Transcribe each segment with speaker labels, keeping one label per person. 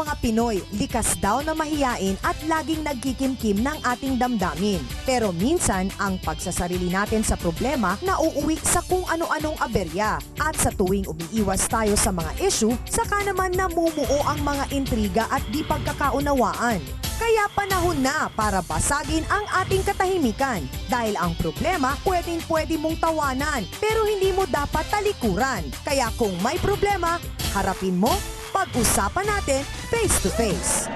Speaker 1: mga Pinoy, likas daw na mahiyain at laging nagkikimkim ng ating damdamin. Pero minsan, ang pagsasarili natin sa problema nauuwi sa kung ano-anong aberya. At sa tuwing umiiwas tayo sa mga issue, saka naman namumuo ang mga intriga at di pagkakaunawaan. Kaya panahon na para basagin ang ating katahimikan. Dahil ang problema, pwedeng-pwede mong tawanan, pero hindi mo dapat talikuran. Kaya kung may problema, harapin mo, pag-usapan natin face to face.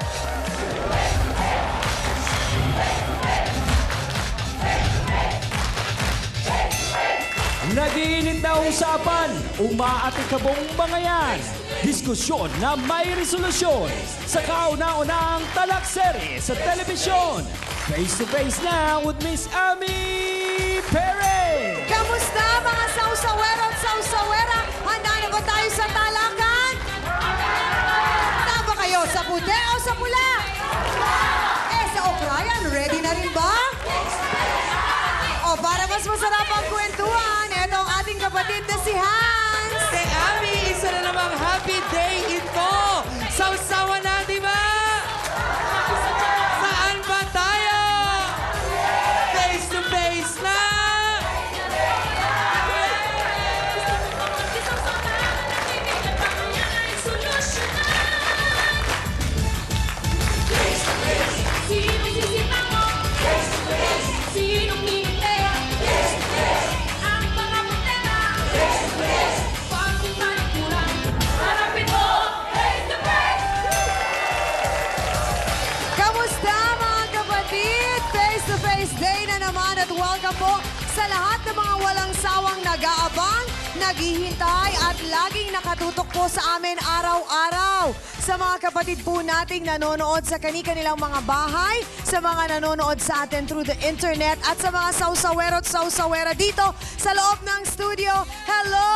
Speaker 2: Nag-iinit na usapan, umaatikabong mga yan. Diskusyon na may resolusyon sa kauna-unang talakseri sa telebisyon. Face to face na with Miss Ami Perez.
Speaker 1: Kamusta mga sausawero at sausawera? Handa na ba tayo sa talakan? Tama kayo sa puti o sa pula? Sa O'Brien, ready na rin ba? O para mas masarap ang kwentuhan, ito ang ating kapatid na si Hans.
Speaker 3: Kay Ami, isa na namang happy day ito. Sausawa na, di ba? Saan ba tayo? Face to face na!
Speaker 1: Kamusta mga kapatid? Face to face day na naman at welcome po sa lahat ng mga walang sawang nag-aabang, naghihintay at laging nakatutok po sa amin araw-araw. Sa mga kapatid po nating nanonood sa kani-kanilang mga bahay, sa mga nanonood sa atin through the internet at sa mga sausawero at sausawera dito sa loob ng studio. Hello!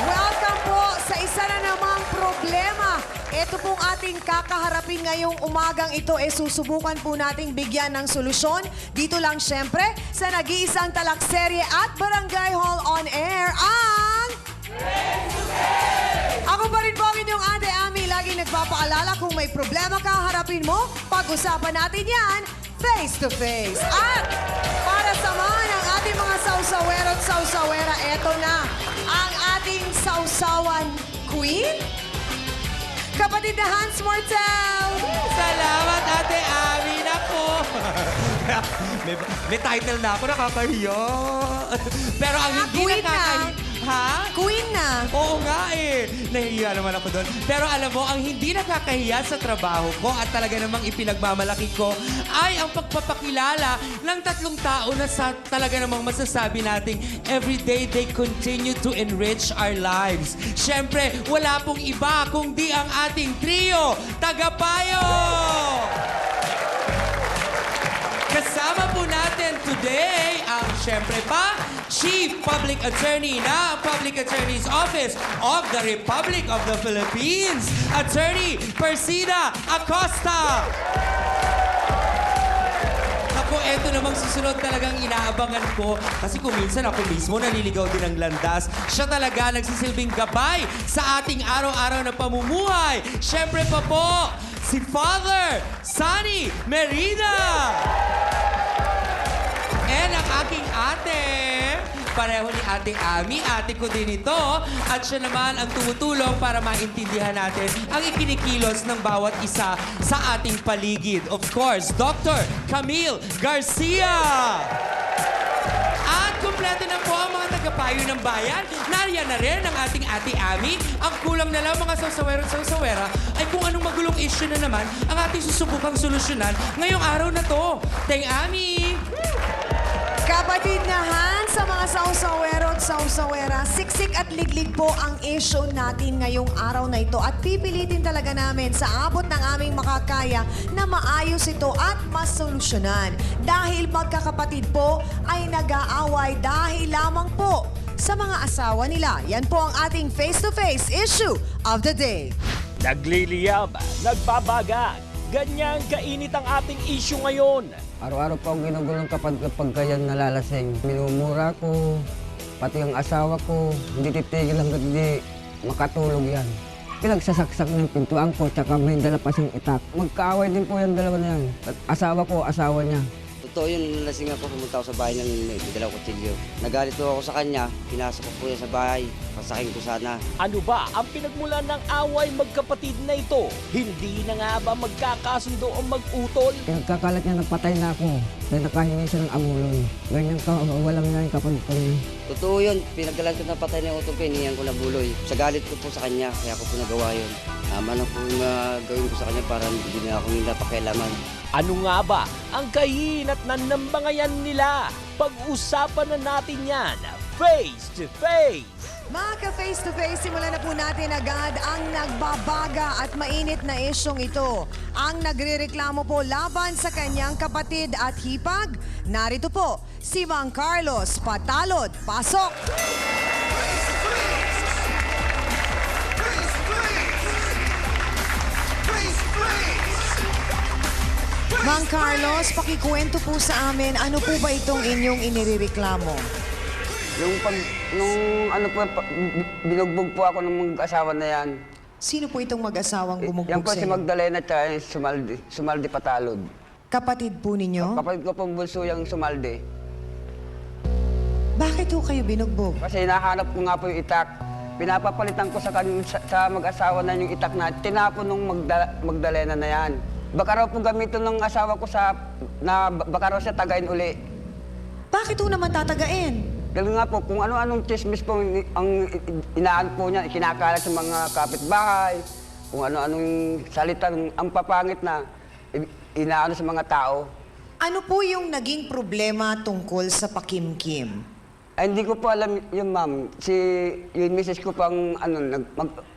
Speaker 1: Welcome po sa isa na namang problema. Ito pong ating kakaharapin ngayong umagang ito susubukan po nating bigyan ng solusyon. Dito lang syempre sa nag-iisang talakserye at Barangay Hall on Air ang... Ako pa rin po ang inyong Ate Ami. Laging nagpapaalala kung may problema ka, harapin mo. Pag-usapan natin yan face to face. At para samahan ang ating mga sausawero at sausawera, eto na ang ating sausawan queen. Kapatid na Hans Mortel!
Speaker 3: Salamat, Ate Ami. Nako. may title na ako, nakakahiya. Pero ang hindi
Speaker 1: Queen na.
Speaker 3: nakakahiya... Ha?
Speaker 1: Queen na!
Speaker 3: Oo nga Nahihiya naman ako doon. Pero alam mo, ang hindi nakakahiya sa trabaho ko at talaga namang ipinagmamalaki ko ay ang pagpapakilala ng tatlong tao na talaga namang masasabi nating everyday they continue to enrich our lives. Siyempre, wala pong iba kundi ang ating trio, Tagapayo! Kasama po natin today ang siyempre pa, Chief Public Attorney na Public Attorney's Office of the Republic of the Philippines, Attorney Persida Acosta. Ako, eto namang susunod talagang inaabangan ko kasi kung minsan ako mismo naliligaw din ng landas. Siya talaga nagsisilbing gabay sa ating araw-araw na pamumuhay. Siyempre pa po, si Father Sunny Merida. And ang aking ate, pareho ni Ate Ami, ate ko din ito. At siya naman ang tumutulong para maintindihan natin ang ikinikilos ng bawat isa sa ating paligid. Of course, Dr. Camille Garcia. At kumpleto na po ang mga tagapayo ng bayan. Nariyan na rin ang ating Ate Ami. Ang kulang na lang mga sausawero at sausawera ay kung anong magulong issue na naman ang ating susubukang solusyonan ngayong araw na to. Teng Ami!
Speaker 1: Kapatid na Hans, sa mga sausawero at sausawera, siksik at liglig po ang issue natin ngayong araw na ito at pipilitin talaga namin sa abot ng aming makakaya na maayos ito at masolusyonan. Dahil magkakapatid po ay nag-aaway dahil lamang po sa mga asawa nila. Yan po ang ating face-to-face issue of the day.
Speaker 2: Nagliliyab, nagbabagag. Ganyang kainit ang ating issue ngayon.
Speaker 4: Araw-araw po akong ginugulong kapag kayang nalalasing. Minumura ko, pati ang asawa ko, hindi titigil hanggang hindi makatulog yan. Pinagsasaksak ng pintuan ko, tsaka may dala pa siyang itak. Magkaaway din po yung dalawa na yan. At asawa ko, asawa niya.
Speaker 5: Totoo yun, lasing ako, pumunta ako sa bahay ng may dalawang kutsilyo. Nagalit po ako sa kanya, pinasok ko po niya sa bahay, pasakin ko sana.
Speaker 2: Ano ba ang pinagmulan ng away magkapatid na ito? Hindi na nga ba magkakasundo ang mag-utol?
Speaker 4: Pinagkakalat niya, nagpatay na ako. Dahil nakahingi siya ng amuloy. Ganyan ka, walang nga yung kapatid ko niya.
Speaker 5: Totoo yun, pinagkalan ko na patay ng utol ko, hiniyan ko na buloy. Sa galit ko po sa kanya, kaya ko po nagawa yun. Tama na po yung gawin ko sa kanya para hindi na ako nila pakialaman.
Speaker 2: Ano nga ba ang kahinat na nambangayan nila? Pag-usapan na natin yan face to face.
Speaker 1: Mga ka-face to face, simulan na po natin agad ang nagbabaga at mainit na isyong ito. Ang nagrereklamo po laban sa kanyang kapatid at hipag. Narito po, si Mang Carlos Patalod. Pasok! Mang Carlos, pakikwento po sa amin, ano po ba itong inyong inireklamo?
Speaker 4: Binugbog po ako ng mag-asawa na yan.
Speaker 1: Sino po itong mag-asawang
Speaker 4: Yan
Speaker 1: bumugbog
Speaker 4: po
Speaker 1: sa
Speaker 4: si
Speaker 1: inyo?
Speaker 4: Magdalena at Sumaldi Patalod.
Speaker 1: Kapatid po ninyo?
Speaker 4: Kapatid ko pong bunso yung Sumaldi.
Speaker 1: Bakit po kayo binugbog?
Speaker 4: Kasi hinahanap ko nga po yung itak. Pinapapalitan ko sa mag-asawa na yung itak na tinapon nung Magdalena na yan. Baka raw po gamitin ng asawa ko baka raw siya tagayin uli.
Speaker 1: Bakit po naman tatagain?
Speaker 4: Dahil nga po, kung ano-anong chismis po ang inaan po niya, ikinakalat sa mga kapitbahay, kung ano-anong salita, ang papangit na inaano sa mga tao.
Speaker 1: Ano po yung naging problema tungkol sa pakimkim?
Speaker 4: Ay, hindi ko po alam yun, ma'am. Yung misis ko pang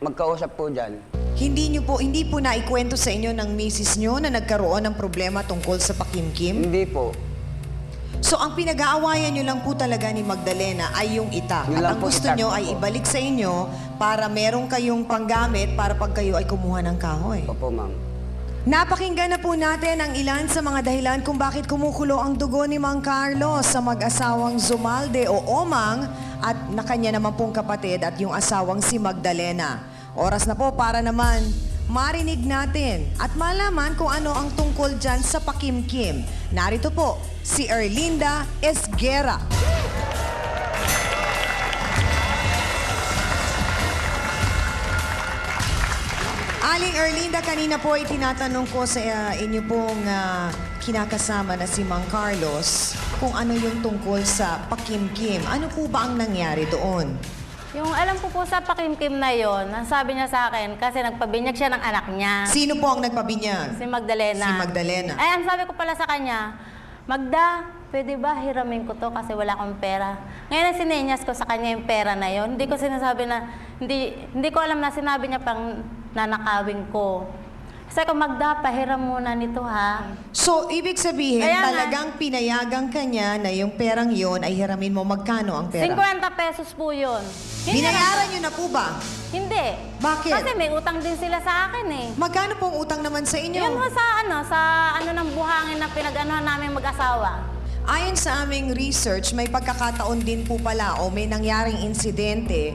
Speaker 4: magkausap po dyan.
Speaker 1: Hindi po naikwento sa inyo ng misis nyo na nagkaroon ng problema tungkol sa pakimkim?
Speaker 4: Hindi po.
Speaker 1: So ang pinag-aawayan nyo lang po talaga ni Magdalena ay yung itak.
Speaker 4: Yun
Speaker 1: At
Speaker 4: lang
Speaker 1: ang
Speaker 4: po,
Speaker 1: gusto
Speaker 4: itak
Speaker 1: nyo
Speaker 4: po.
Speaker 1: ay ibalik sa inyo para meron kayong panggamit para pag kayo ay kumuha ng kahoy.
Speaker 4: Opo, ma'am.
Speaker 1: Napakinggan na po natin ang ilan sa mga dahilan kung bakit kumukulo ang dugo ni Mang Carlos sa mag-asawang Zumalde o Omang at na kanya naman pong kapatid at yung asawang si Magdalena. Oras na po para naman marinig natin at malaman kung ano ang tungkol dyan sa pakimkim. Narito po si Erlinda Esguera. Aling Erlinda, kanina po ay tinatanong ko sa inyo pong kinakasama na si Mang Carlos kung ano yung tungkol sa pakimkim. Ano po ba ang nangyari doon?
Speaker 6: Yung alam ko po sa pakimkim na yon, ang sabi niya sa akin, kasi nagpabinyag siya ng anak niya,
Speaker 1: Sino po ang nagpabinyag?
Speaker 6: si Magdalena.
Speaker 1: Si Magdalena.
Speaker 6: Ay, ang sabi ko pala sa kanya, Magda, pwede ba hiramin ko to kasi wala akong pera? Ngayon ang sinenyas ko sa kanya yung pera na yon. Hindi ko sinasabi na, hindi ko alam na sinabi niya pang nanakawin ko. Sabi ko, Magda, pahiram muna nito ha.
Speaker 1: So, ibig sabihin,
Speaker 6: Kaya nga.
Speaker 1: talagang pinayagang kanya na yung perang yon ay hiramin mo. Magkano ang pera?
Speaker 6: 50 pesos po yun.
Speaker 1: Binayaran nyo na po ba?
Speaker 6: Hindi.
Speaker 1: Bakit?
Speaker 6: Kasi may utang din sila sa akin eh.
Speaker 1: Magkano pong utang naman sa inyo?
Speaker 6: Yun mo sa ano ng buhangin na pinag-anuhan namin mag-asawa.
Speaker 1: Ayon sa aming research, may pagkakataon din po pala o may nangyaring insidente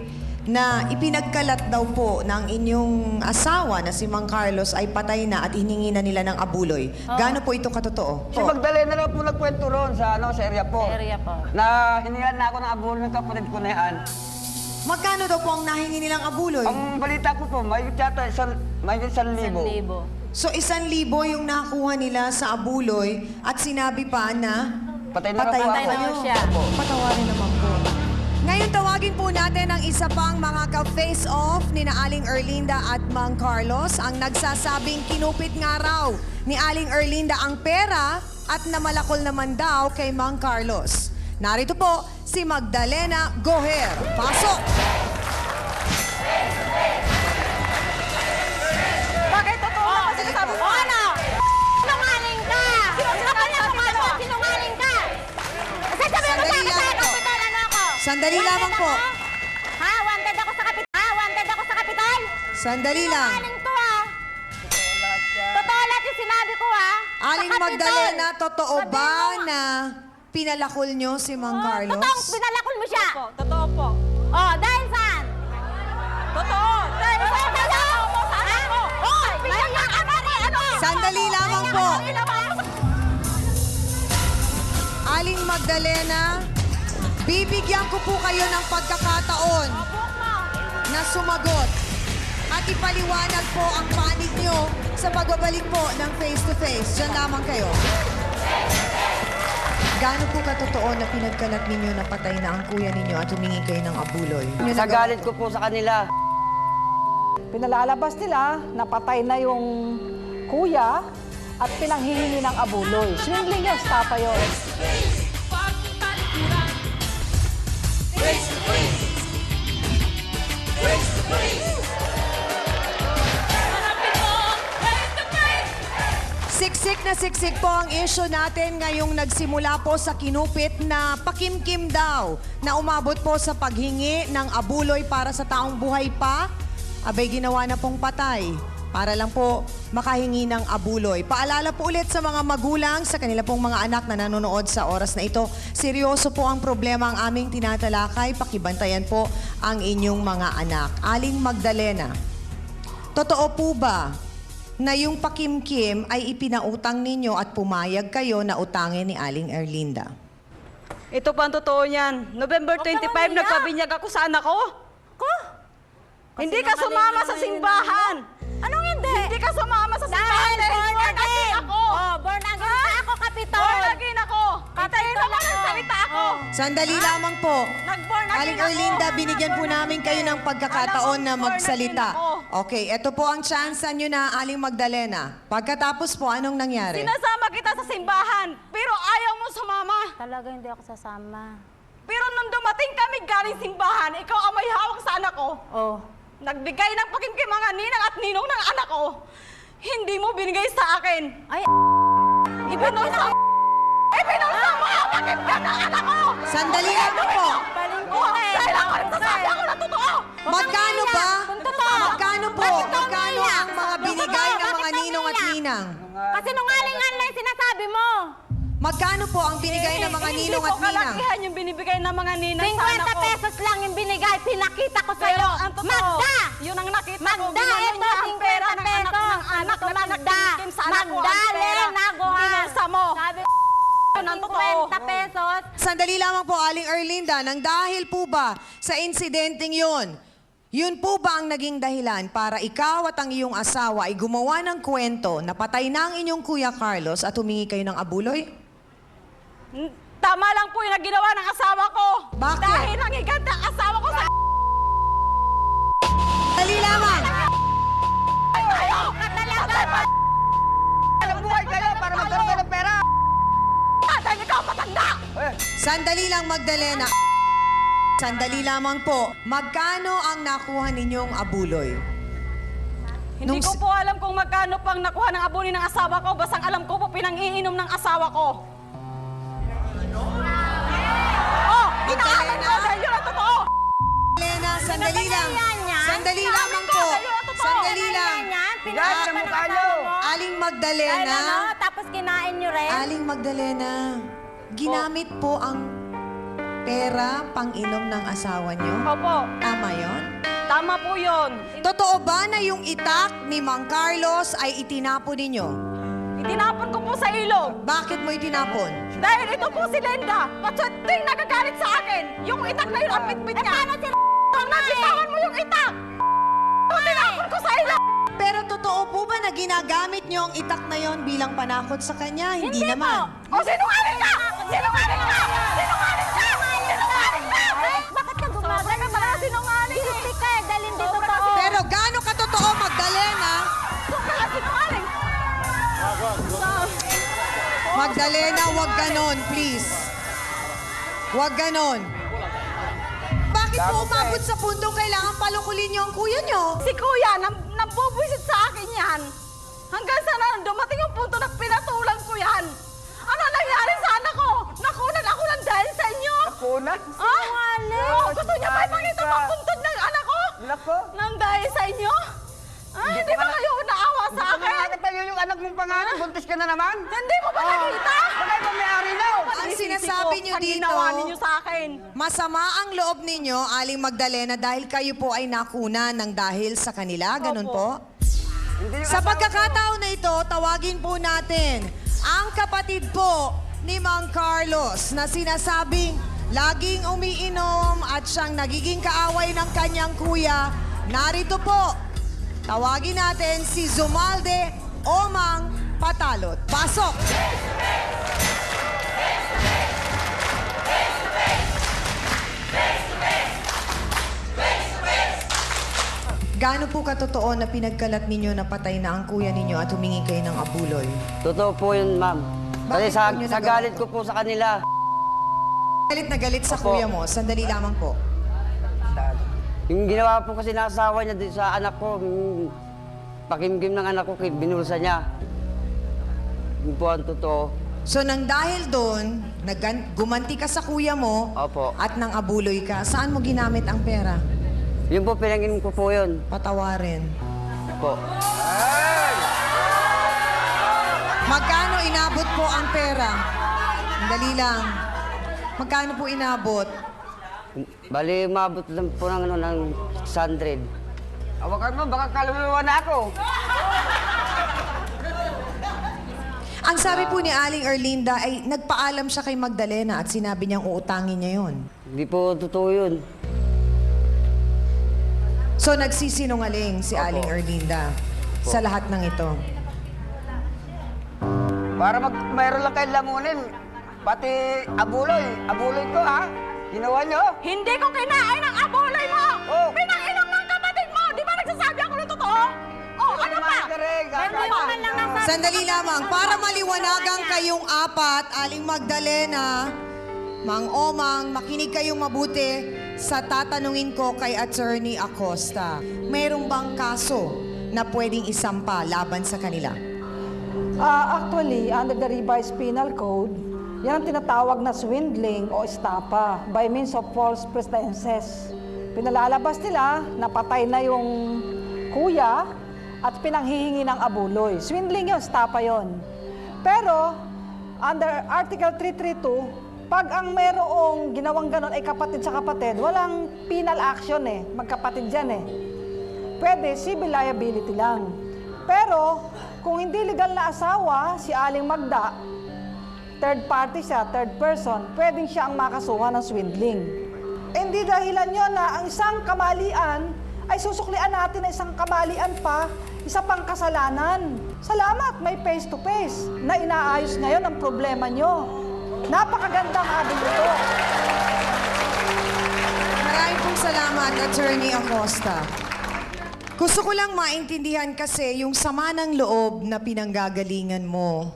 Speaker 1: na ipinagkalat daw po ng inyong asawa na si Mang Carlos ay patay na at hiningi na nila ng abuloy. Gaano po ito katotoo?
Speaker 4: Si Magdalena raw po nagkwento roon sa area po.
Speaker 6: Area po.
Speaker 4: Na hiningan na ako ng abulo ng kapatid ko na yan.
Speaker 1: Magkano daw po ang nahingi nilang abuloy?
Speaker 4: Ang balita ko po, may 1,000.
Speaker 6: 1,000.
Speaker 1: So 1,000 yung nakuha nila sa abuloy at sinabi pa na
Speaker 4: Patay na raw po
Speaker 6: Patay
Speaker 4: ako.
Speaker 6: na raw siya.
Speaker 1: Patawarin naman po. Ngayon tawagin po natin ang isa pang mga ka-face off ni na Aling Erlinda at Mang Carlos ang nagsasabing kinupit nga raw ni Aling Erlinda ang pera at namalakol naman daw kay Mang Carlos. Narito po si Magdalena Goher. Pasok!
Speaker 6: Bakit totoo na kasi sabi mo? Ano? Sinungaling ka! Sinungaling ka! Kasi sabi mo sa
Speaker 1: Sandali
Speaker 6: akin
Speaker 1: lang
Speaker 6: sa
Speaker 1: po.
Speaker 6: kapital, ano ako?
Speaker 1: Sandali
Speaker 6: Wanted
Speaker 1: lamang po.
Speaker 6: ako? Ha? Wanted ako sa kapital? Wanted ako sa kapital?
Speaker 1: Sandali lang.
Speaker 6: Sinungaling to ha? Totoo lahat yung sinabi ko ha? Sa
Speaker 1: Aling
Speaker 6: kapital.
Speaker 1: Magdalena, totoo
Speaker 6: Sabi
Speaker 1: ba
Speaker 6: mo.
Speaker 1: na pinalakol nyo si Mang Carlos?
Speaker 6: Totoo, pinalakol mo siya.
Speaker 7: Totoo po.
Speaker 6: Oh, dahil saan?
Speaker 7: Totoo.
Speaker 6: Dahil saan?
Speaker 1: Sandali lamang po. Aling Magdalena, bibigyan ko po kayo ng pagkakataon na sumagot at ipaliwanag po ang panig nyo sa pagbabalik po ng face-to-face. Diyan lamang kayo. Gaano po katotoo na pinagkalat ninyo na patay na ang kuya ninyo at humingi kayo ng abuloy?
Speaker 4: Sa galit ko po sa kanila.
Speaker 7: Pinalalabas nila na patay na yung kuya at pinanghihingi ng abuloy. Swingling yan, stapa yun.
Speaker 1: Siksik po ang issue natin ngayong nagsimula po sa kinupit na pakimkim daw na umabot po sa paghingi ng abuloy para sa taong buhay pa. Abay, ginawa na pong patay para lang po makahingi ng abuloy. Paalala po ulit sa mga magulang, sa kanila pong mga anak na nanonood sa oras na ito. Seryoso po ang problema ang aming tinatalakay. Pakibantayan po ang inyong mga anak. Aling Magdalena, totoo po ba na yung pakimkim ay ipinautang ninyo at pumayag kayo na utangin ni Aling Erlinda?
Speaker 7: Ito pa ang totoo niyan. November 25, nagpabinyag ako sa anak ko.
Speaker 6: Ko?
Speaker 7: Hindi ka sumama sa simbahan.
Speaker 6: Anong hindi?
Speaker 7: Hindi ka sumama sa simbahan.
Speaker 6: Dahil born again
Speaker 7: ako.
Speaker 6: Oh, born again pa ako, Kapitol.
Speaker 7: Born again ako. Katayin naman ang salita ako.
Speaker 1: Sandali lamang po.
Speaker 7: Nag-born again
Speaker 1: Aling
Speaker 7: ako.
Speaker 1: Erlinda, binigyan po namin kayo ng pagkakataon na
Speaker 7: Alam mo, born
Speaker 1: magsalita.
Speaker 7: again ako.
Speaker 1: Okay, ito po ang chance nyo na Aling Magdalena. Pagkatapos po, anong nangyari?
Speaker 7: Sinasama kita sa simbahan, pero ayaw mo sumama.
Speaker 6: Talaga hindi ako sasama.
Speaker 7: Pero nung dumating kami galing simbahan, ikaw ang may hawak sa anak ko.
Speaker 6: Oh.
Speaker 7: Nagbigay ng pakimkim mga ninang at ninong ng anak ko. Hindi mo binigay sa akin.
Speaker 6: Ay,
Speaker 7: Ibinulsa mo! Ibinulsa mo ang pakimkim ng anak ko!
Speaker 1: Sandali lamang po.
Speaker 7: Oh, dahil ako nagsasabi ako na totoo!
Speaker 1: Magkano ba?
Speaker 6: Kung totoo.
Speaker 1: Magkano po?
Speaker 6: Bakit ikaw
Speaker 1: Magkano
Speaker 6: umiiyak?
Speaker 1: ang mga
Speaker 6: Kung
Speaker 1: binigay
Speaker 6: totoo,
Speaker 1: ng mga
Speaker 6: bakit ikaw
Speaker 1: ninong at
Speaker 6: umiiyak?
Speaker 1: ninang?
Speaker 6: kasi nungalingan lang yung sinasabi mo.
Speaker 1: Magkano po ang binigay ng mga ninong at
Speaker 7: Hindi
Speaker 1: ninang?
Speaker 7: ko kalakihan yung binibigay ng mga ninang sa anak
Speaker 6: 50
Speaker 7: ko.
Speaker 6: pesos lang yung binigay, pinakita ko
Speaker 7: Pero
Speaker 6: sa'yo.
Speaker 7: ang totoo,
Speaker 6: Magda!
Speaker 7: yun ang nakita ko.
Speaker 6: Magda,
Speaker 7: Ginano
Speaker 6: ito,
Speaker 7: niya ang pera ng
Speaker 6: 50
Speaker 7: anak ko, ng
Speaker 6: pesos.
Speaker 7: anak
Speaker 6: Sabi ko,
Speaker 7: na
Speaker 6: Magda.
Speaker 7: pinagpipim sa anak ko.
Speaker 6: Magda,
Speaker 7: Ang pera,
Speaker 6: Lenagohan.
Speaker 7: binulsa mo.
Speaker 6: Sabi
Speaker 7: Yun ang totoo.
Speaker 6: 50 pesos.
Speaker 1: Sandali lamang po, Aling Erlinda, nang dahil po ba sa insidenteng yun po ba ang naging dahilan para ikaw at ang iyong asawa ay gumawa ng kwento na patay na ang inyong Kuya Carlos at humingi kayo ng abuloy?
Speaker 7: Tama lang po yung ginawa ng asawa ko.
Speaker 1: Bakit?
Speaker 7: Dahil nangigat ang asawa ko sa...
Speaker 1: Dali lamang!
Speaker 7: Ayaw! Buhay kayo para magkaroon kayo ng pera! Dahil ikaw matanda!
Speaker 1: Sandali lang, Magdalena. Sandali lamang po. Magkano ang nakuha ninyong abuloy?
Speaker 7: Hindi ko po alam kung magkano pang nakuha ng abuni ng asawa ko. Basang alam ko po pinang-iinom ng asawa ko. Oh! Inaalam ko dahil yun ang totoo!
Speaker 1: Magdalena, sandali lang. Sandali lamang po. Sandali lang.
Speaker 6: Pinakita
Speaker 4: sa
Speaker 6: ng
Speaker 4: mukha
Speaker 6: asawa
Speaker 4: niyo.
Speaker 6: mo.
Speaker 1: Aling
Speaker 6: Dahil ano,
Speaker 1: Magdalena.
Speaker 6: tapos kinain nyo rin.
Speaker 1: Aling Magdalena. Ginamit po ang pera pang-inom ng asawa niyo?
Speaker 7: Opo,
Speaker 1: Tama yon?
Speaker 7: tama po yun.
Speaker 1: Totoo ba na yung itak ni Mang Carlos ay itinapon ninyo?
Speaker 7: Itinapon ko po sa ilog.
Speaker 1: Bakit mo itinapon?
Speaker 7: Dahil ito po si Linda. Patsuting nagagalit sa akin. Yung itak na yun ang pitpit niya.
Speaker 6: Paano si
Speaker 7: Nabitawan mo yung itak! Tinapon ko sa ilog!
Speaker 1: Pero totoo po ba na ginagamit niyo ang itak na yon bilang panakot sa kanya? Hindi naman.
Speaker 7: O sinungaling ka! Sinungaling ka! Sinungaling ka! Sinungaling ka!
Speaker 6: Bakit ka gumagano?
Speaker 7: Sobra ka pala sinungaling eh.
Speaker 6: Hindi ka, dahil hindi totoo.
Speaker 1: Pero gaano katotoo, Magdalena?
Speaker 7: Sobra ka sinungaling!
Speaker 1: Magdalena, wag ganon, please. Wag ganon. Bakit po umabot sa puntong kailangan palukulin niyo ang kuya niyo?
Speaker 7: Si Kuya, nambubwisit sa akin yan. Hanggang sa na dumating yung punto na pinatulan ko yan. Ano nangyari sa anak ko? Nakunan ako ng dahil sa inyo.
Speaker 4: Nakunan?
Speaker 7: Oh, gusto niya pa ipakita magpuntod ng anak ko?
Speaker 4: Nako.
Speaker 7: Nang dahil sa inyo? Hindi ba kayo naawa sa akin?
Speaker 4: Pangalan pa yun yung anak mong pangalan. Buntis ka na naman.
Speaker 7: Hindi mo ba nakita?
Speaker 4: Bakit ba may-ari na?
Speaker 1: Ang sinasabi niyo
Speaker 7: Sa
Speaker 1: dito,
Speaker 7: ginawa ninyo sa akin.
Speaker 1: masama ang loob ninyo, Aling Magdalena, dahil kayo po ay nakuna ng dahil sa kanila. Ganun
Speaker 7: Opo.
Speaker 1: po?
Speaker 4: Hindi yung
Speaker 1: Sa
Speaker 4: asawa
Speaker 1: pagkakataon na ito, tawagin po natin ang kapatid po ni Mang Carlos na sinasabing laging umiinom at siyang nagiging kaaway ng kanyang kuya. Narito po, tawagin natin si Zumalde Omang Patalot. Pasok! Gaano po katotoo na pinagkalat ninyo na patay na ang kuya ninyo at humingi kayo ng abuloy?
Speaker 5: Totoo po yun, ma'am.
Speaker 1: Bakit
Speaker 5: Kasi
Speaker 1: po niyo
Speaker 5: sa
Speaker 1: nagawa
Speaker 5: galit
Speaker 1: to?
Speaker 5: ko po sa kanila.
Speaker 1: Galit na galit sa
Speaker 5: Opo.
Speaker 1: kuya mo. Sandali lamang po.
Speaker 5: Yung ginawa po kasi ng asawa niya din sa anak ko, pakimkim ng anak ko, binulsa niya. Yun po ang totoo.
Speaker 1: So nang dahil doon, gumanti ka sa kuya mo
Speaker 5: Opo.
Speaker 1: at nang abuloy ka, saan mo ginamit ang pera?
Speaker 5: Yun po, pinangin ko po yun.
Speaker 1: Patawarin.
Speaker 5: Po.
Speaker 1: Magkano inabot po ang pera? Dali lang. Magkano po inabot?
Speaker 5: Bali, umabot lang po ng, ng 600.
Speaker 4: Awakan mo, baka kaluluwa na ako.
Speaker 1: Ang sabi po ni Aling Erlinda ay nagpaalam siya kay Magdalena at sinabi niyang uutangin niya yon.
Speaker 5: Hindi po totoo yun.
Speaker 1: So nagsisinungaling si Aling Erlinda sa lahat ng ito.
Speaker 4: Para mayroon lang kayo lamunin. Pati abuloy. Abuloy ko, ha? Ginawa nyo?
Speaker 7: Hindi ko kinain ang abuloy mo!
Speaker 4: Oh.
Speaker 7: Pinang-inom ng kapatid mo! Di ba nagsasabi ako ng totoo? Oh, ano pa?
Speaker 1: Sandali lamang, para maliwanagan kayong apat, Aling Magdalena, Mang Omang, makinig kayong mabuti sa tatanungin ko kay Attorney Acosta. Mayroong bang kaso na pwedeng isampa laban sa kanila?
Speaker 8: Actually, under the revised penal code, yan ang tinatawag na swindling o estapa by means of false pretenses. Pinalalabas nila na patay na yung kuya at pinanghihingi ng abuloy. Swindling yun, estapa yun. Pero, under Article 332, pag ang merong ginawang ganon ay kapatid sa kapatid, walang penal action eh. Magkapatid yan eh. Pwede, civil liability lang. Pero, kung hindi legal na asawa, si Aling Magda, third party siya, third person, pwedeng siya ang makasuhan ng swindling. Hindi dahilan yun na ang isang kamalian ay susuklian natin na isang kamalian pa, isa pang kasalanan. Salamat, may face-to-face na inaayos ngayon ang problema nyo. Napakagandang abil ito.
Speaker 1: Maraming pong salamat, Attorney Acosta. Gusto ko lang maintindihan kasi yung sama ng loob na pinanggagalingan mo,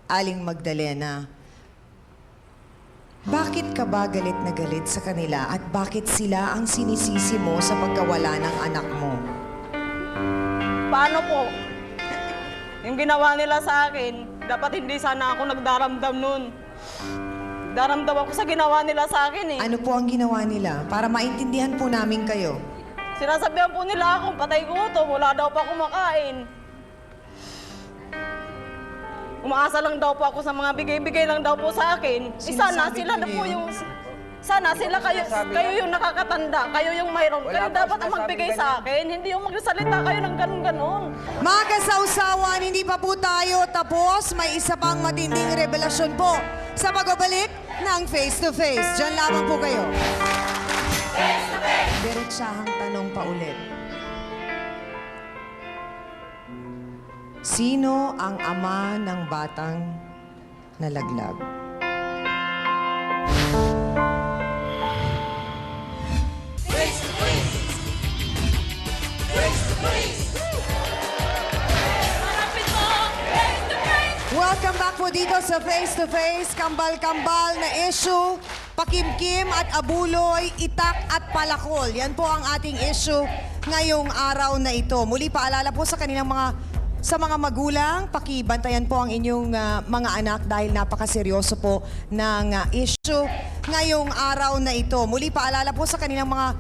Speaker 1: Aling Magdalena. Bakit ka ba galit na galit sa kanila at bakit sila ang sinisisi mo sa pagkawala ng anak mo?
Speaker 7: Paano po? Yung ginawa nila sa akin, dapat hindi sana ako nagdaramdam nun. Daramdam ako sa ginawa nila sa akin eh.
Speaker 1: Ano po ang ginawa nila? Para maintindihan po namin kayo.
Speaker 7: Sinasabihan po nila akong patay gutom, wala daw pa kumakain. Umaasa lang daw po ako sa mga bigay-bigay lang daw po sa akin. Sana
Speaker 1: Sinasabi
Speaker 7: sila
Speaker 1: po
Speaker 7: na po
Speaker 1: niyo?
Speaker 7: yung... Sana sila kayo yung nakakatanda, kayo yung mayroon.
Speaker 4: Wala
Speaker 7: Kayo
Speaker 4: po
Speaker 7: dapat ang
Speaker 4: sinasabi
Speaker 7: magbigay
Speaker 4: ganyan.
Speaker 7: sa akin, hindi yung magsalita kayo ng ganun-ganun.
Speaker 1: Mga kasausawan, hindi pa po tayo tapos. May isa pang matinding revelasyon po sa pagbabalik ng Face to Face. Diyan lamang po kayo. Diretsahang tanong pa ulit. Sino ang ama ng batang nalaglag? Welcome back po dito sa Face to Face. Kambal-kambal na issue, pakimkim at abuloy, itak at palakol. Yan po ang ating issue ngayong araw na ito. Muli paalala po sa kanilang mga magulang, pakibantayan po ang inyong mga anak dahil napakaseryoso po ng issue ngayong araw na ito. Muli paalala po sa kanilang mga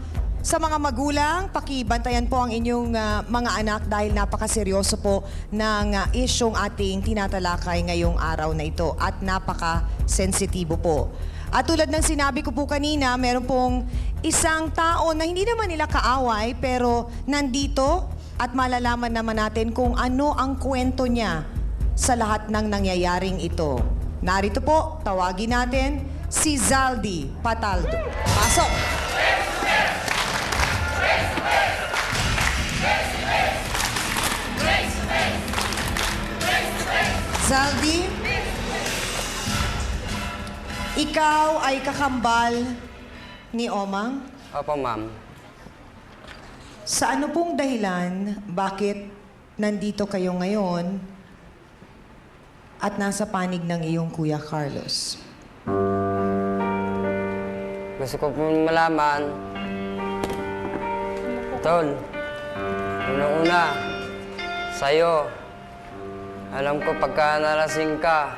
Speaker 1: magulang, pakibantayan po ang inyong mga anak dahil napakaseryoso po ng isyong ating tinatalakay ngayong araw na ito at napaka-sensitibo po. At tulad ng sinabi ko po kanina, meron pong isang tao na hindi naman nila kaaway pero nandito at malalaman naman natin kung ano ang kwento niya sa lahat ng nangyayaring ito. Narito po, tawagin natin si Zaldy Pataldo. Pasok! Zaldy, ikaw ay kakambal ni Omang?
Speaker 4: Opo, ma'am.
Speaker 1: Sa ano pong dahilan, bakit nandito kayo ngayon at nasa panig ng iyong Kuya Carlos?
Speaker 4: Gusto ko po malaman. Tol, una-una, sa'yo, alam ko pagka nalasing ka,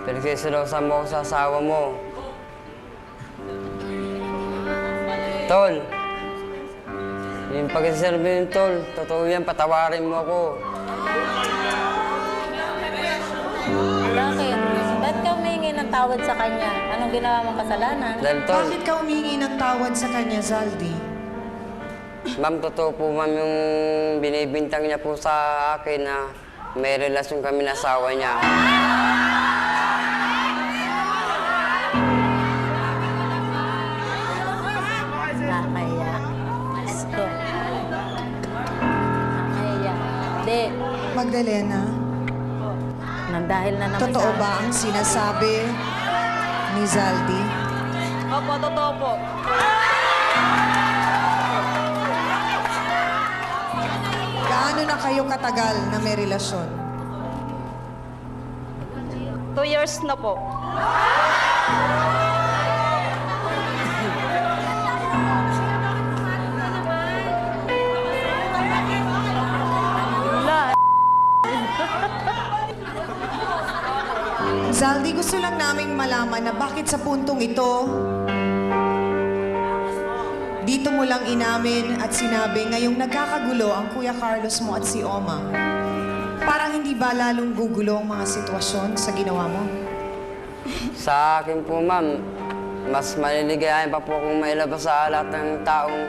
Speaker 4: pinagsiselosan mo ako sa asawa mo. Tol, yung pagsiserve ng tol, totoo yan, patawarin mo ako.
Speaker 6: Bakit? Ba't ka humingi ng tawad sa kanya? Anong ginawa mong kasalanan?
Speaker 4: Dahil tol,
Speaker 1: Bakit ka humingi ng tawad sa kanya, Zaldy?
Speaker 4: ma'am, totoo po ma'am yung binibintang niya po sa akin na may relasyon kami na asawa niya.
Speaker 6: Nakakaya. Gusto. Nakakaya. Di.
Speaker 1: Magdalena,
Speaker 6: Nang dahil na naman
Speaker 1: totoo
Speaker 6: sa-
Speaker 1: ba ang sinasabi ni Zaldy?
Speaker 7: Opo, totoo po.
Speaker 1: Gaano na kayo katagal na may relasyon?
Speaker 7: 2 years na po. Wala.
Speaker 1: Zaldy, gusto lang naming malaman na bakit sa puntong ito, dito mo lang inamin at sinabi ngayong nagkakagulo ang Kuya Carlos mo at si Omang. Parang hindi ba lalong gugulo ang mga sitwasyon sa ginawa mo?
Speaker 4: Sa akin po ma'am, mas maliligayahin pa po kung mailabas sa lahat ng taong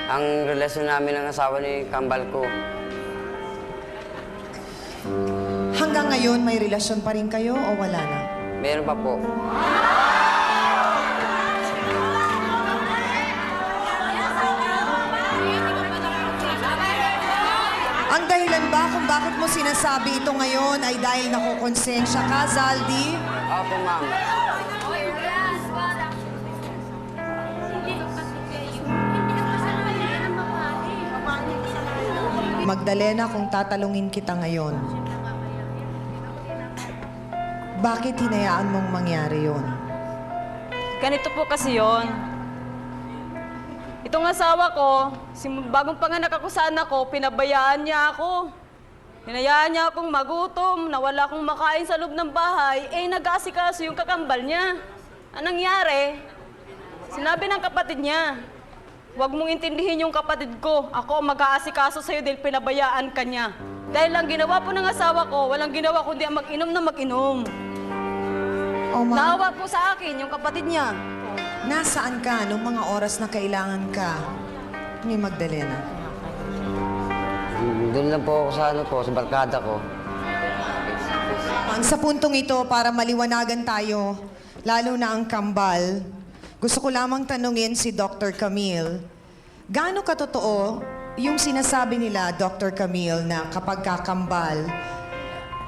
Speaker 4: ang relasyon namin ng asawa ni kambal ko.
Speaker 1: Hanggang ngayon, may relasyon pa rin kayo o wala na?
Speaker 4: Meron pa po.
Speaker 1: Ang dahilan ba kung bakit mo sinasabi ito ngayon ay dahil nakukonsensya ka, Zaldy?
Speaker 4: Opo ma'am.
Speaker 1: Magdalena, kung tatalungin kita ngayon, bakit hinayaan mong mangyari yon?
Speaker 7: Ganito po kasi yon. Itong asawa ko, bagong panganak ako sa anak ko, pinabayaan niya ako. Hinayaan niya akong magutom, na wala akong makain sa loob ng bahay, nag-aasikaso yung kakambal niya. Anong nangyari? Sinabi ng kapatid niya, huwag mong intindihin yung kapatid ko. Ako mag-aasikaso sa'yo dahil pinabayaan ka niya. Dahil lang ginawa po ng asawa ko, walang ginawa kundi ang mag-inom na mag-inom.
Speaker 1: Omang,
Speaker 7: Naawa po sa akin yung kapatid niya.
Speaker 1: nasaan ka nung mga oras na kailangan ka ni Magdalena?
Speaker 4: Doon lang po ako sa sa barkada ko.
Speaker 1: Sa puntong ito, para maliwanagan tayo, lalo na ang kambal, gusto ko lamang tanungin si Dr. Camille, gaano katotoo yung sinasabi nila, Dr. Camille, na kapag kakambal,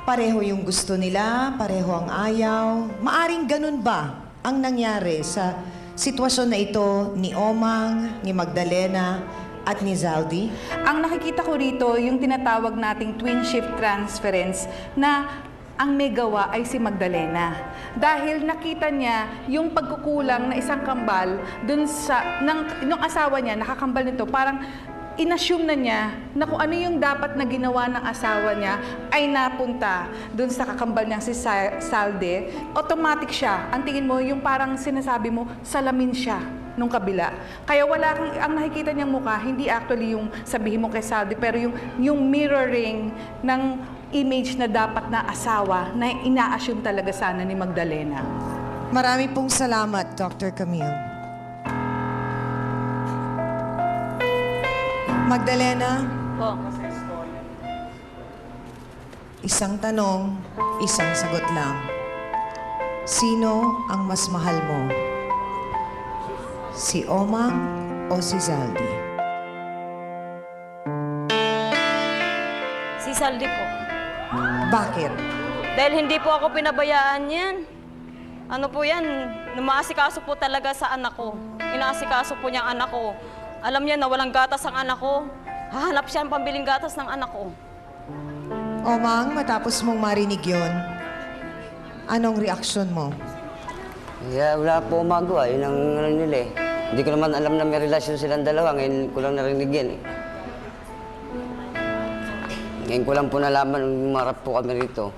Speaker 1: pareho yung gusto nila, pareho ang ayaw? Maaring ganun ba ang nangyari sa sitwasyon na ito ni Omang, ni Magdalena, at ni Zaldy?
Speaker 9: Ang nakikita ko rito, yung tinatawag nating twin shift transference na ang may gawa ay si Magdalena. Dahil nakita niya yung pagkukulang na isang kambal dun sa, nung asawa niya, nakakambal nito, parang inassume na niya na kung ano yung dapat na ginawa ng asawa niya ay napunta dun sa kakambal niyang si Zaldy, automatic siya. Ang tingin mo, yung parang sinasabi mo, salamin siya nung kabila. Kaya wala kang, ang nakikita niyang mukha, hindi actually yung sabihin mo kay Zaldy, pero yung mirroring ng image na dapat na asawa na ina-assume talaga sana ni Magdalena.
Speaker 1: Marami pong salamat, Dr. Camille. Magdalena,
Speaker 7: Po. Opo.
Speaker 10: Isang tanong, isang sagot lang. Sino ang mas mahal mo? Si Omang o si Zaldi?
Speaker 7: Si Saldi po.
Speaker 10: Bakit?
Speaker 7: Dahil hindi po ako pinabayaan yan. Ano po yan, numaasikaso po talaga sa anak ko. Inaasikaso po niya ang anak ko. Alam niya na walang gatas ang anak ko. Hahanap siya ng pambiling gatas ng anak ko.
Speaker 10: Omang, matapos mong marinig yon, anong reaksyon mo?
Speaker 5: Kaya wala po magawa. Yun ang ano nila eh. Hindi ko naman alam na may relasyon silang dalawa. Ngayon ko lang narinig yan eh. Ngayon ko lang po nalaman nung umarap po kami rito.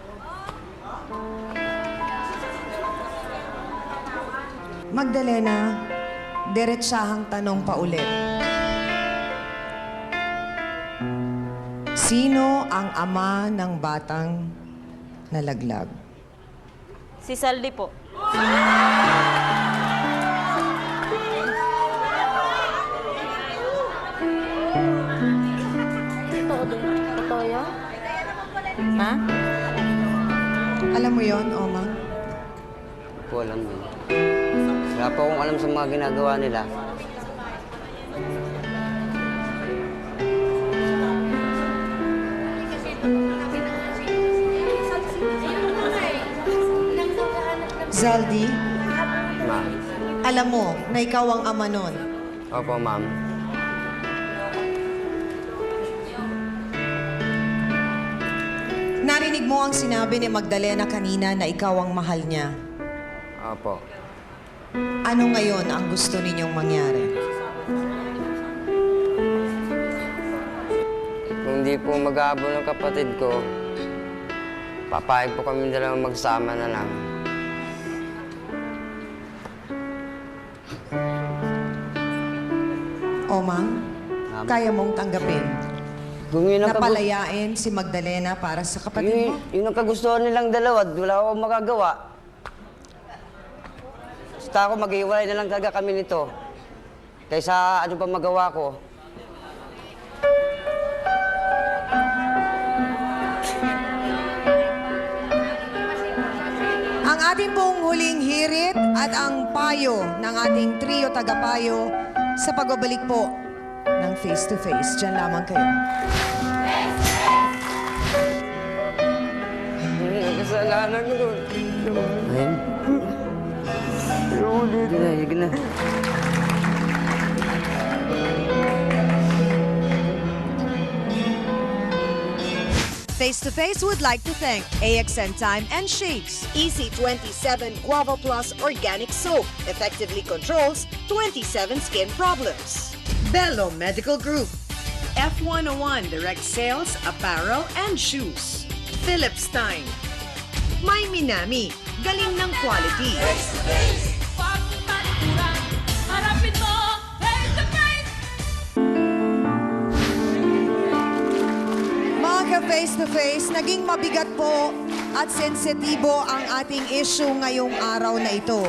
Speaker 10: Magdalena, diretsahang tanong pa ulit. Sino ang ama ng batang nalaglag?
Speaker 7: Si Saldi po.
Speaker 6: Totoo yun? Ha?
Speaker 10: Alam mo yon, Omang?
Speaker 5: Hindi ko alam yun. Wala po akong alam sa mga ginagawa nila.
Speaker 10: Zaldi,
Speaker 5: Ma'am.
Speaker 10: alam mo na ikaw ang ama nun.
Speaker 5: Opo, ma'am.
Speaker 10: Narinig mo ang sinabi ni Magdalena kanina na ikaw ang mahal niya.
Speaker 5: Opo.
Speaker 10: Ano ngayon ang gusto ninyong mangyari?
Speaker 5: Kung hindi po mag-aabol ng kapatid ko, papayag po kami dalawang magsama na lang.
Speaker 10: Omang, kaya mong tanggapin
Speaker 5: Kung yun ang
Speaker 10: na palayain si Magdalena para sa kapatid mo?
Speaker 5: yun ang kagustuhan nilang dalawa at wala akong magagawa. Basta ako mag-iwalay na lang talaga kami nito. Kaysa ano pa magawa ko.
Speaker 1: Ang ating pong huling hirit at ang payo ng ating trio tagapayo sa pagbabalik po ng Face to Face. Diyan lamang kayo.
Speaker 5: Kasalanan ko. Ayun. Sige na.
Speaker 1: Face to Face would like to thank AXN Time and Shades. Easy 27 Guava Plus Organic Soap effectively controls 27 skin problems. Bello Medical Group. F101 Direct Sales, Apparel and Shoes. Philips Time. May Minami. Galing ng quality. Mga ka-face to face, naging mabigat po at sensitibo ang ating issue ngayong araw na ito.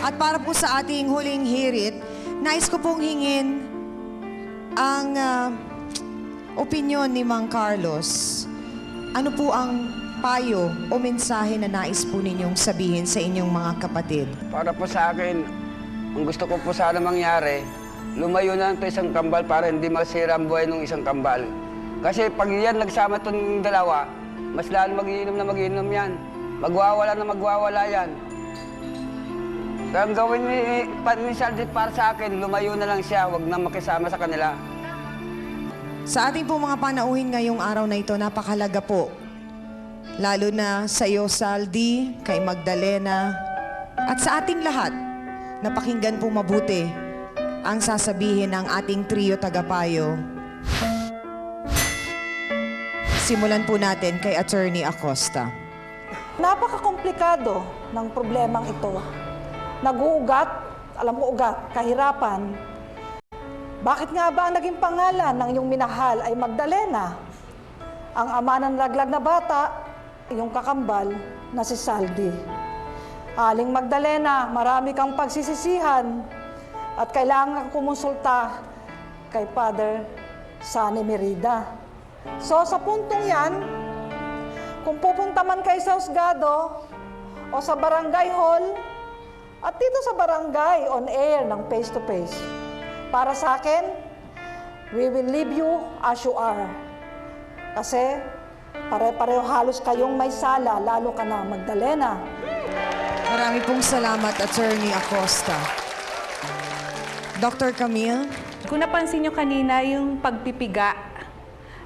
Speaker 1: At para po sa ating huling hirit, nais ko pong hingin ang opinyon ni Mang Carlos. Ano po ang payo o mensahe na nais po ninyong sabihin sa inyong mga kapatid?
Speaker 4: Para po sa akin, ang gusto ko po sana mangyari, lumayo na ito isang kambal para hindi masira ang buhay ng isang kambal. Kasi pag yan nagsama itong dalawa, mas lalo mag-iinom yan. Magwawala na magwawala yan. Kaya ang gawin ni Saldi para sa akin, lumayo na lang siya, wag na makisama sa kanila.
Speaker 1: Sa ating po mga panauhin ngayong araw na ito, napakalaga po. Lalo na sa iyo, Saldi, kay Magdalena, at sa ating lahat, napakinggan po mabuti ang sasabihin ng ating trio tagapayo. Simulan po natin kay Attorney Acosta.
Speaker 8: Napakakomplikado ng problemang ito. Nag-uugat, alam ko ugat, kahirapan. Bakit nga ba ang naging pangalan ng iyong minahal ay Magdalena? Ang ama ng laglag na bata, iyong kakambal na si Saldi. Aling Magdalena, marami kang pagsisisihan at kailangan kang kumonsulta kay Father Sani Merida. So sa puntong yan, kung pupunta man kayo sa husgado o sa barangay hall at dito sa barangay on air ng face to face, para sa akin, we will leave you as you are. Kasi pare-pareho halos kayong may sala, lalo ka na, Magdalena.
Speaker 1: Marami pong salamat, Attorney Acosta. Dr. Camille?
Speaker 9: Kung napansin nyo kanina yung pagpipiga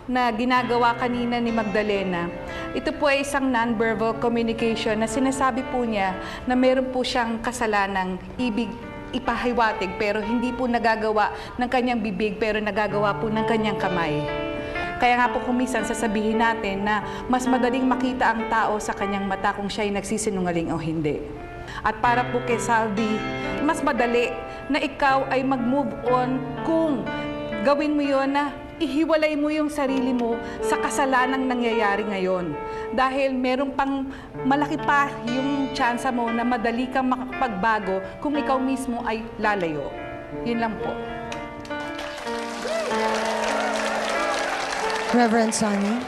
Speaker 9: na ginagawa kanina ni Magdalena, ito po ay isang non-verbal communication na sinasabi po niya na meron po siyang kasalanang ibig ipahiwatig pero hindi po nagagawa ng kanyang bibig pero nagagawa po ng kanyang kamay. Kaya nga po kumisan sasabihin natin na mas madaling makita ang tao sa kanyang mata kung siya ay nagsisinungaling o hindi. At para po kay Saldi, mas madali na ikaw ay mag-move on kung gawin mo yon na ihiwalay mo yung sarili mo sa kasalanang nangyayari ngayon. Dahil meron pang malaki pa yung tsansa mo na madali kang makapagbago kung ikaw mismo ay lalayo. Yun lang po.
Speaker 1: Reverend Sunny?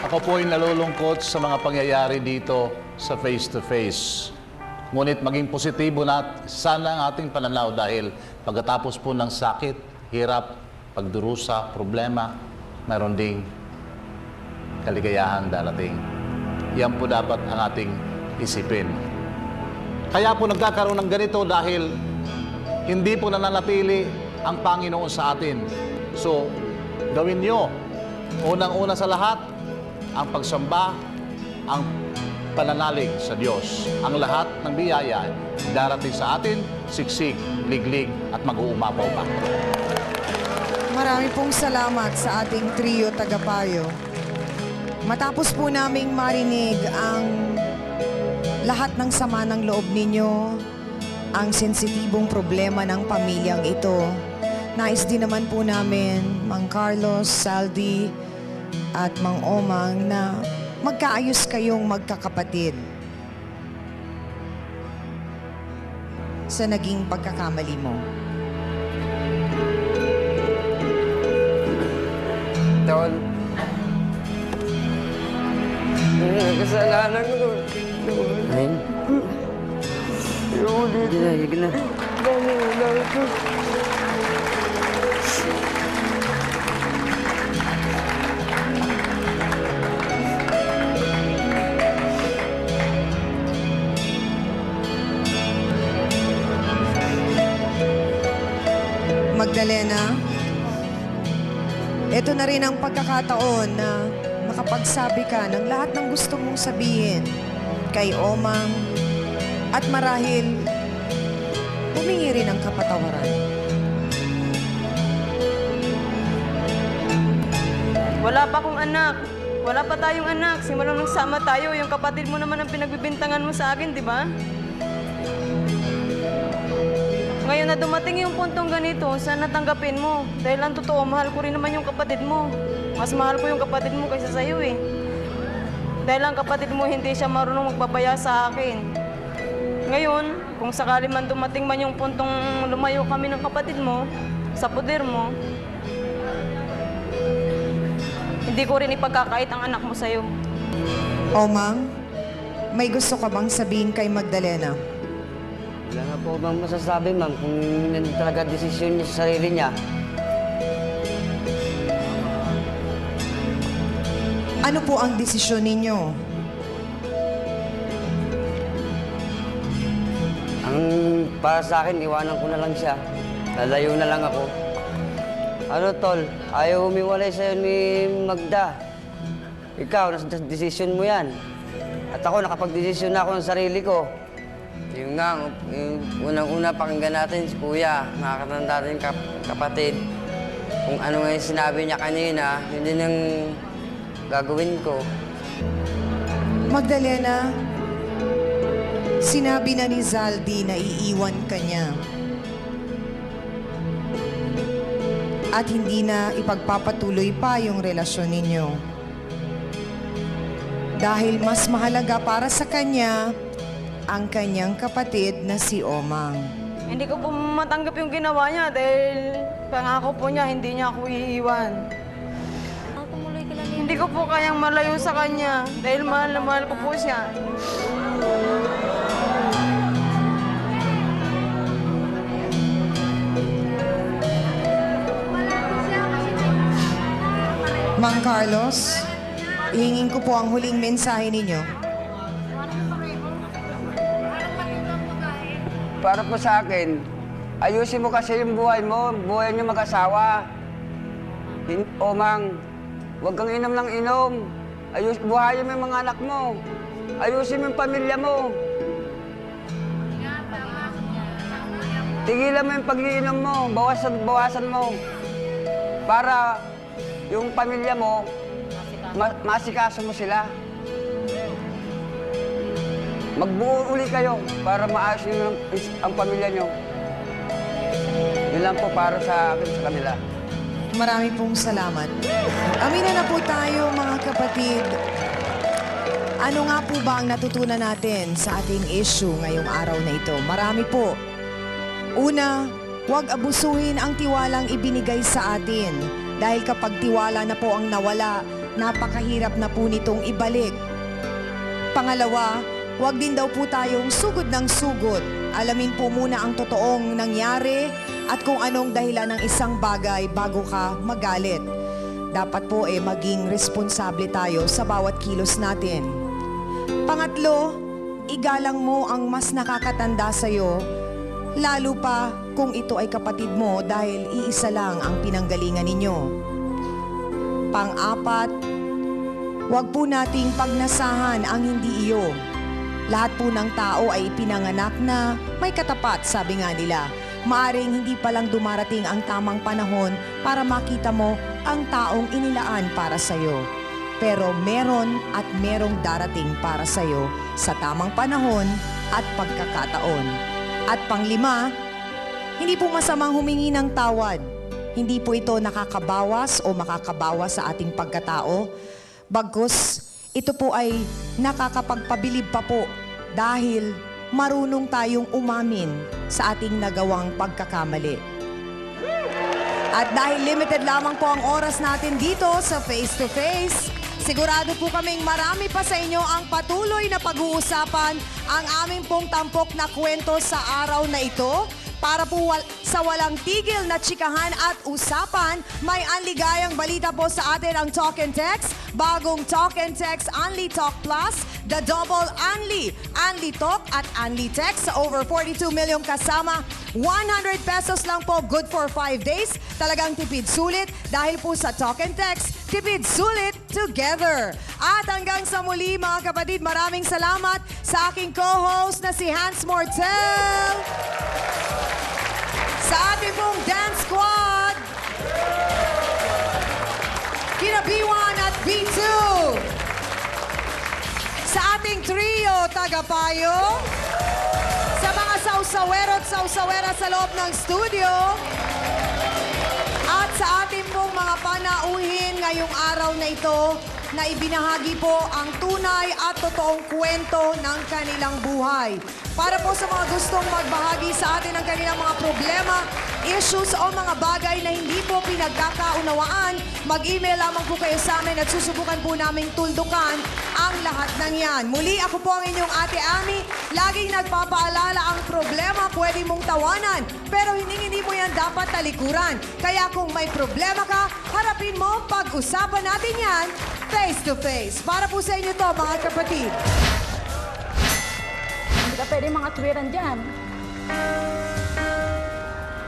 Speaker 11: Ako po ay nalulungkot sa mga pangyayari dito sa face-to-face. Ngunit maging positibo na sana ang ating pananaw dahil pagkatapos po ng sakit, hirap, pagdurusa, problema, mayroon ding kaligayahan darating. Yan po dapat ang ating isipin. Kaya po nagkakaroon ng ganito dahil hindi po nananatili ang Panginoon sa atin. So, gawin nyo, unang-una sa lahat, ang pagsamba, ang pananalig sa Diyos. Ang lahat ng biyaya darating sa atin, siksik, liglig, at mag-uumapaw pa.
Speaker 1: Marami pong salamat sa ating trio tagapayo. Matapos po naming marinig ang lahat ng sama ng loob ninyo, ang sensitibong problema ng pamilyang ito, nais din naman po namin, Mang Carlos, Saldi, at Mang Omang na magkaayos kayong magkakapatid sa naging pagkakamali mo.
Speaker 4: Tol. Kasalanan ko.
Speaker 5: Ayun. Sige na.
Speaker 1: Magdalena, ito na rin ang pagkakataon na makapagsabi ka ng lahat ng gusto mong sabihin kay Omang at marahil humingi rin ng kapatawaran.
Speaker 7: Wala pa akong anak. Wala pa tayong anak. Simula nung sama tayo, yung kapatid mo naman ang pinagbibintangan mo sa akin, di ba? Ngayon na dumating yung puntong ganito, sana tanggapin mo. Dahil ang totoo, mahal ko rin naman yung kapatid mo. Mas mahal ko yung kapatid mo kaysa sa'yo eh. Dahil ang kapatid mo, hindi siya marunong magpapaya sa akin. Ngayon, kung sakali man dumating man yung puntong lumayo kami ng kapatid mo, sa poder mo, hindi ko rin ipagkakait ang anak mo sa'yo.
Speaker 1: Omang, may gusto ka bang sabihin kay Magdalena?
Speaker 5: Wala nga po bang masasabi, ma'am, kung yun talaga desisyon niya sa sarili niya.
Speaker 1: Ano po ang desisyon ninyo?
Speaker 5: Ang para sa akin, iwanan ko na lang siya. Lalayo na lang ako. Ano, Tol? Ayaw humiwalay sa'yo ni Magda. Ikaw, nasa desisyon mo yan. At ako, nakapag-desisyon na ako ng sarili ko. Yung nga, yung unang-una pakinggan natin si Kuya, nakakatanda natin kapatid. Kung ano nga yung sinabi niya kanina, yun din ang gagawin ko.
Speaker 1: Magdalena, sinabi na ni Zaldi na iiwan ka niya. At hindi na ipagpapatuloy pa yung relasyon ninyo. Dahil mas mahalaga para sa kanya ang kanyang kapatid na si Omang.
Speaker 7: Hindi ko po matanggap yung ginawa niya dahil pangako po niya, hindi niya ako iiwan.
Speaker 6: Tumuloy ka
Speaker 7: Hindi ko po kayang malayo sa kanya dahil mahal na mahal ko po siya.
Speaker 10: Ma'am Carlos, hihingin ko po ang huling mensahe ninyo.
Speaker 4: Para po sa akin, ayusin mo kasi yung buhay mo, buhay niyo mag-asawa. O mang, huwag kang inom ng inom. Buhayin mo yung mga anak mo. Ayusin mo yung pamilya mo. Tigilan mo yung pag-iinom mo, bawasan mo. Para yung pamilya mo, masikaso mo sila. Magbuo uli kayo para maayos nyo ang pamilya nyo. Yun lang po para sa akin sa kanila.
Speaker 10: Marami pong salamat. Aminin na po tayo mga kapatid. Ano nga po ba ang natutunan natin sa ating issue ngayong araw na ito? Marami po. Una, huwag abusuhin ang tiwalang ibinigay sa atin. Dahil kapag tiwala na po ang nawala, napakahirap na po nitong ibalik. Pangalawa, huwag din daw po tayong sugod ng sugod. Alamin po muna ang totoong nangyari at kung anong dahilan ng isang bagay bago ka magalit. Dapat po maging responsable tayo sa bawat kilos natin. Pangatlo, igalang mo ang mas nakakatanda sa'yo, lalo pa kung ito ay kapatid mo dahil iisa lang ang pinanggalingan ninyo. Pang-apat, huwag po nating pagnasahan ang hindi iyo. Lahat po ng tao ay pinanganak na may katapat, sabi nga nila. Maaring hindi pa lang dumarating ang tamang panahon para makita mo ang taong inilaan para sa'yo. Pero meron at merong darating para sa'yo sa tamang panahon at pagkakataon. At panglima, hindi po masamang humingi ng tawad. Hindi po ito nakakabawas o makakabawas sa ating pagkatao. Bagkus, ito po ay nakakapagpabilib pa po dahil marunong tayong umamin sa ating nagawang pagkakamali. At dahil limited lamang po ang oras natin dito sa Face to Face, sigurado po kaming marami pa sa inyo ang patuloy na pag-uusapan ang aming pong tampok na kwento sa araw na ito. Para po sa walang tigil na tsikahan at usapan, may anligayang balita po sa atin ang Talk and Text. Bagong Talk and Text Unli Talk Plus, the double Unli Talk at Unli Text sa over 42 milyong kasama. 100 pesos lang po, good for 5 days. Talagang tipid sulit dahil po sa Talk and Text, tipid sulit together. At hanggang sa muli mga kapatid, maraming salamat sa aking co-host na si Hans Mortel. Sa ating pong dance squad, kina B1 at B2. Sa ating trio, tagapayo. Sa mga sausawero at sausawera sa loob ng studio. At sa ating pong mga panauhin ngayong araw na ito, na ibinahagi po ang tunay at totoong kwento ng kanilang buhay. Para po sa mga gustong magbahagi sa atin ng kanilang mga problema, issues o mga bagay na hindi po pinagkakaunawaan, mag-email lamang po kayo sa amin at susubukan po naming tuldukan ang lahat ng yan. Muli, ako po ang inyong Ate Ami. Laging nagpapaalala ang problema, pwede mong tawanan, pero hindi mo yan dapat talikuran. Kaya kung may problema ka, harapin mo, pag-usapan natin yan face to face. Para po sa inyo to, mga kapatid.
Speaker 7: Hindi ka pwede mga tuwiran dyan.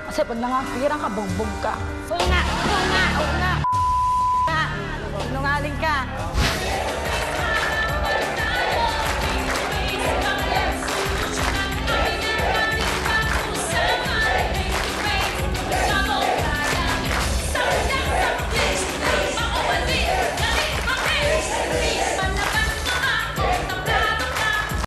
Speaker 7: Kasi pag nangakiran ka, bugbog ka. Sinungaling ka.